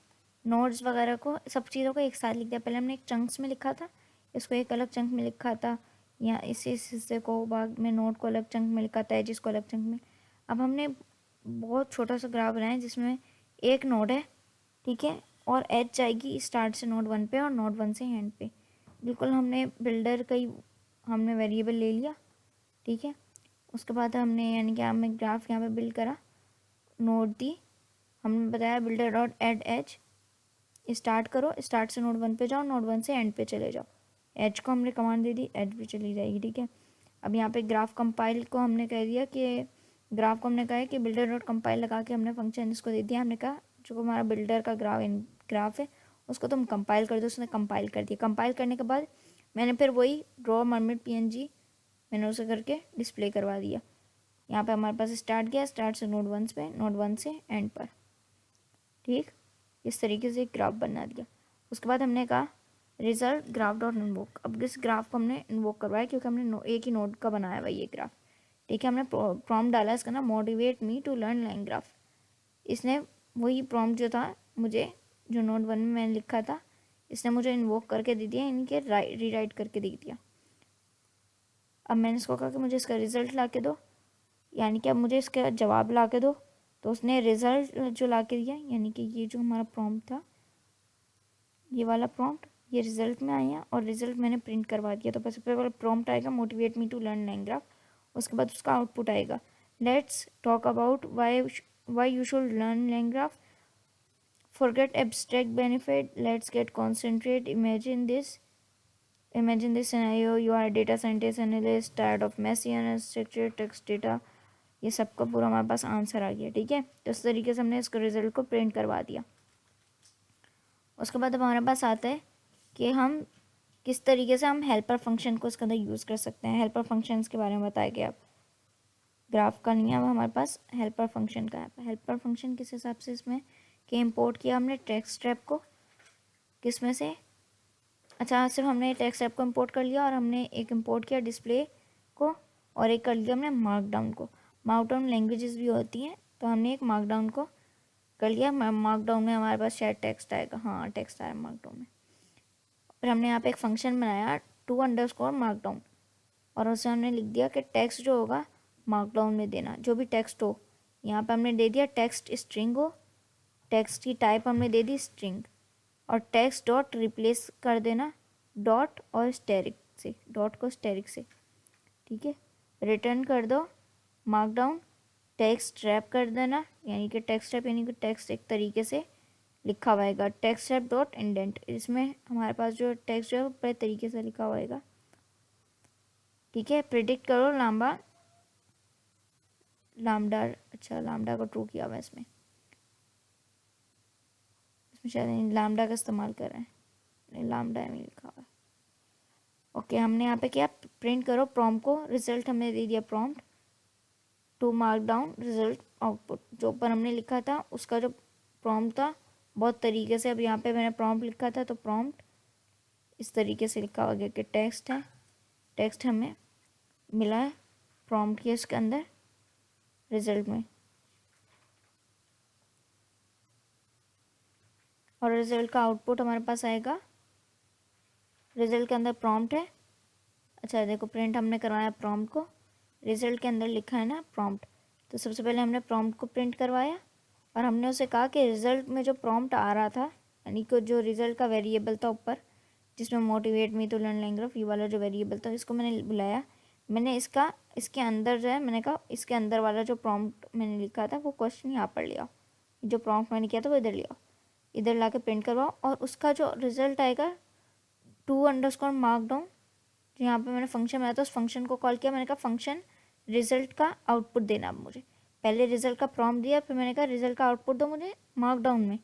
नोड्स वगैरह को सब चीज़ों को एक साथ लिख दिया। पहले हमने एक चंक्स में लिखा था, इसको एक अलग चंक में लिखा था, या इस हिस्से को भाग में नोड को अलग चंक में लिखा था, एजिस को अलग चंक में। अब हमने बहुत छोटा सा ग्राफ बनाया जिसमें एक नोड है, ठीक है, और एज जाएगी स्टार्ट से नोड 1 पे और नोड 1 से एंड पे। बिल्कुल हमने बिल्डर का ही हमने वेरिएबल ले लिया, ठीक है। उसके बाद हमने यानी कि हमें ग्राफ यहाँ पे बिल्ड करा, नोड दी, हमने बताया builder dot add edge, start करो, स्टार्ट से नोड 1 पे जाओ, नोड 1 से एंड पे चले जाओ। एज को हमने कमांड दे दी, एज पे चली जाएगी, ठीक है। अब यहाँ पे ग्राफ कंपाइल को हमने कह दिया कि ग्राफ को हमने कहा है कि बिल्डर डॉट कंपाइल लगा के हमने फंक्शन इसको दे दिया। हमने कहा जो हमारा बिल्डर का ग्राफ है उसको तुम कंपाइल कर दो। उसने कंपाइल कर दिया। कंपाइल करने के बाद मैंने फिर वही ड्रॉ मर्मिट PNG मैंने उसे करके डिस्प्ले करवा दिया। यहाँ पे हमारे पास स्टार्ट गया, स्टार्ट से नोड 1 पे, नोड 1 से एंड पर, ठीक। इस तरीके से एक ग्राफ बना दिया। उसके बाद हमने कहा रिजल्ट ग्राफ डॉट इन्वोक। अब इस ग्राफ को हमने इन्वोक करवाया क्योंकि हमने एक ही नोड का बनाया हुआ ये ग्राफ, ठीक है। हमने प्रॉम्प्ट डाला इसका ना, motivate me to learn LangGraph. इसने वही प्रॉम्प्ट जो था मुझे, जो नोड 1 में मैंने लिखा था, इसने मुझे इन्वोक करके दे दिया, इनके रीराइट करके दे दिया। अब मैंने इसको कहा कि मुझे इसका रिज़ल्ट ला के दो, यानी कि अब मुझे इसका जवाब ला के दो। तो उसने रिज़ल्ट जो ला के दिया, यानी कि ये जो हमारा प्रॉम्प्ट था, ये वाला प्रॉम्प्ट, ये रिज़ल्ट में आया और रिज़ल्ट मैंने प्रिंट करवा दिया। तो बस सबसे पहले प्रॉम्प्ट आएगा motivate me to learn LangGraph, उसके बाद उसका आउटपुट आएगा let's talk about why you should learn LangGraph, forget abstract benefit, let's get concentrate. Imagine this scenario, you are a data scientist analyst tired of messy unstructured text data। ये सबका पूरा हमारे पास answer आ गया, ठीक है। तो इस तरीके से हमने इसको रिजल्ट को प्रिंट करवा दिया। उसके बाद अब हमारे पास आता है कि हम किस तरीके से हम हेल्पर फंक्शन को इसके अंदर यूज़ कर सकते हैं। हेल्पर फंक्शन के बारे में बताया गया। अब ग्राफ का नहीं है, अब हमारे पास हेल्पर फंक्शन का है। हेल्पर फंक्शन किस हिसाब से इसमें कि इम्पोर्ट किया हमने टेक्स्ट स्ट्रैप को, किस में से, अच्छा सिर्फ हमने टेक्स्ट स्ट्रैप को इम्पोर्ट कर लिया और हमने एक इम्पोर्ट किया डिस्प्ले को और एक कर लिया हमने मार्कडाउन को। मार्कडाउन लैंग्वेजेस भी होती हैं, तो हमने एक मार्कडाउन को कर लिया। मार्कडाउन में हमारे पास शायद टेक्स्ट आएगा, हाँ टेक्स्ट आया मार्कडाउन में। फिर हमने यहाँ पे एक फंक्शन बनाया _मार्कडाउन, और उसे हमने लिख दिया कि टेक्स्ट जो होगा मार्कडाउन में देना, जो भी टेक्स्ट हो। यहाँ पे हमने दे दिया टेक्स्ट स्ट्रिंग हो, टेक्स्ट की टाइप हमने दे दी स्ट्रिंग, और टेक्स्ट डॉट रिप्लेस कर देना डॉट और स्टेरिक से, डॉट को स्टेरिक से, ठीक है। रिटर्न कर दो मार्कडाउन, टेक्स्ट रैप कर देना, यानी कि टेक्स्ट रैप यानी कि टेक्स्ट एक तरीके से लिखा हुआ है, टेक्स्ट रैप डॉट इंडेंट, इसमें हमारे पास जो टेक्स्ट जो है वो बड़े तरीके से लिखा हुआ है, ठीक है। प्रिडिक्ट करो लामडा, अच्छा लामडा को ट्रू किया हुआ है इसमें शायद लामडा का इस्तेमाल कर रहे हैं, नहीं लामडा में लिखा हुआ है। ओके, हमने यहाँ पे क्या प्रिंट करो प्रॉम्प्ट को, रिजल्ट हमने दे दिया prompt to markdown result output, जो ऊपर हमने लिखा था उसका जो प्रॉम्प्ट था बहुत तरीके से। अब यहाँ पे मैंने प्रॉम्प्ट लिखा था तो प्रॉम्प्ट इस तरीके से लिखा हुआ गया कि टेक्स्ट है, टेक्स्ट हमें मिला है प्रॉम्प्ट के इसके अंदर रिजल्ट में, और रिजल्ट का आउटपुट हमारे पास आएगा। रिजल्ट के अंदर प्रॉम्प्ट है, अच्छा देखो प्रिंट हमने करवाया प्रॉम्प्ट को, रिजल्ट के अंदर लिखा है ना प्रॉम्प्ट, तो सबसे पहले हमने प्रॉम्प्ट को प्रिंट करवाया और हमने उसे कहा कि रिजल्ट में जो प्रॉम्प्ट आ रहा था, यानी कि जो रिजल्ट का वेरिएबल था ऊपर जिसमें motivate me to learn language, ये वाला जो वेरिएबल था इसको मैंने बुलाया, मैंने इसके अंदर जो है मैंने कहा इसके अंदर वाला जो प्रॉम्प्ट मैंने लिखा था वो क्वेश्चन यहाँ पर लिया, जो प्रॉम्प्ट मैंने किया था वो इधर लिया, इधर ला के प्रिंट करवाओ, और उसका जो रिजल्ट आएगा _मार्कडाउन, जो यहाँ पे मैंने फंक्शन बनाया था उस फंक्शन को कॉल किया, मैंने कहा फंक्शन रिजल्ट का आउटपुट देना मुझे, पहले रिजल्ट का प्रॉम्प्ट दिया फिर मैंने कहा रिजल्ट का आउटपुट दो मुझे मार्कडाउन में,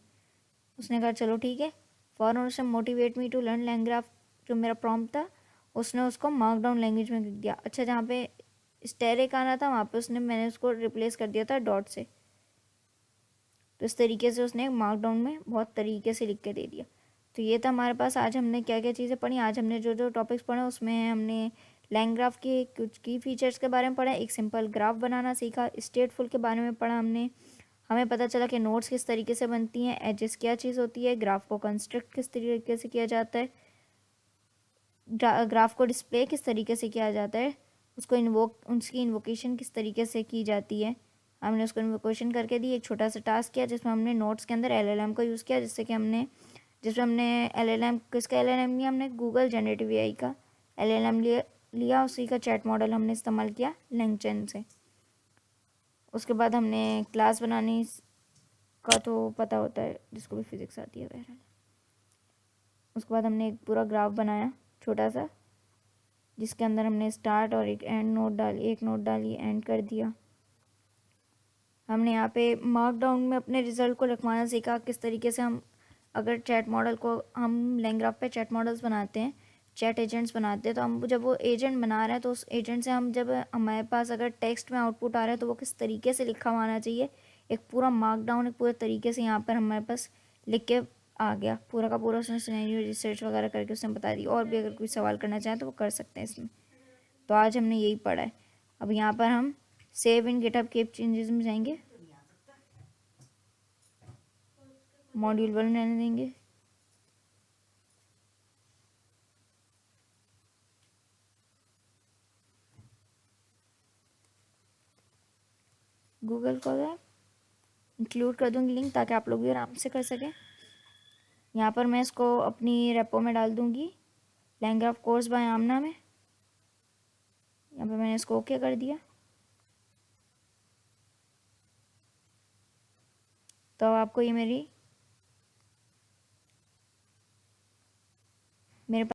उसने कहा चलो ठीक है। फॉरन उसने motivate me to learn language जो मेरा प्रॉम्प्ट था उसने उसको मार्कडाउन लैंग्वेज में लिख दिया, अच्छा जहाँ पे स्टेरिक आना था वहाँ पे मैंने उसको रिप्लेस कर दिया था डॉट से, तो इस तरीके से उसने मार्कडाउन में बहुत तरीके से लिख के दे दिया। तो ये था हमारे पास, आज हमने क्या क्या चीज़ें पढ़ी, आज हमने जो जो टॉपिक्स पढ़े उसमें हमने लाइन ग्राफ के कुछ की फीचर्स के बारे में पढ़ा, एक सिंपल ग्राफ बनाना सीखा, स्टेटफुल के बारे में पढ़ा हमने, हमें पता चला कि नोट्स किस तरीके से बनती हैं, एजेस क्या चीज़ होती है, ग्राफ को कंस्ट्रक्ट किस तरीके से किया जाता है, ग्राफ को डिस्प्ले किस तरीके से किया जाता है, उसको उसकी इन्वोकेशन किस तरीके से की जाती है, हमने उसको इन्वोकेशन करके दी। एक छोटा सा टास्क किया जिसमें हमने नोट्स के अंदर LLM को यूज़ किया, जिसमें हमने LLM किसका LLM लिया, हमने गूगल जनरेटिव AI का LLM लिया, उसी का चैट मॉडल हमने इस्तेमाल किया LangChain से। उसके बाद हमने क्लास बनाने का तो पता होता है जिसको भी फिज़िक्स आती है बहरहाल। उसके बाद हमने एक पूरा ग्राफ बनाया छोटा सा, जिसके अंदर हमने स्टार्ट और एक एंड नोट डाली, एक नोट डाली एंड कर दिया। हमने यहाँ पे मार्कडाउन में अपने रिजल्ट को लिखवाना सीखा, किस तरीके से हम अगर चैट मॉडल को हम लैंग्राफ पे चैट मॉडल्स बनाते हैं, चैट एजेंट्स बनाते हैं, तो हम जब वो एजेंट बना रहे हैं तो उस एजेंट से हम जब हमारे पास अगर टेक्स्ट में आउटपुट आ रहा है तो वो किस तरीके से लिखा हुआ आना चाहिए, एक पूरा मार्कडाउन एक पूरे तरीके से यहाँ पर हमारे पास लिख के आ गया पूरा का पूरा। उसने सिनेरियो रिसर्च वगैरह करके उसने बता दिया, और भी अगर कोई सवाल करना चाहें तो वो कर सकते हैं इसमें। तो आज हमने यही पढ़ा है। अब यहाँ पर हम save in GitHub keep changes में जाएंगे, मॉड्यूल 1 रहने देंगे, गूगल को इंक्लूड कर दूंगी लिंक ताकि आप लोग भी आराम से कर सकें। यहाँ पर मैं इसको अपनी रेपो में डाल दूंगी, लैंग्राफ कोर्स बाय आमना में, यहाँ पे मैंने इसको ओके कर दिया। तो आपको ये मेरी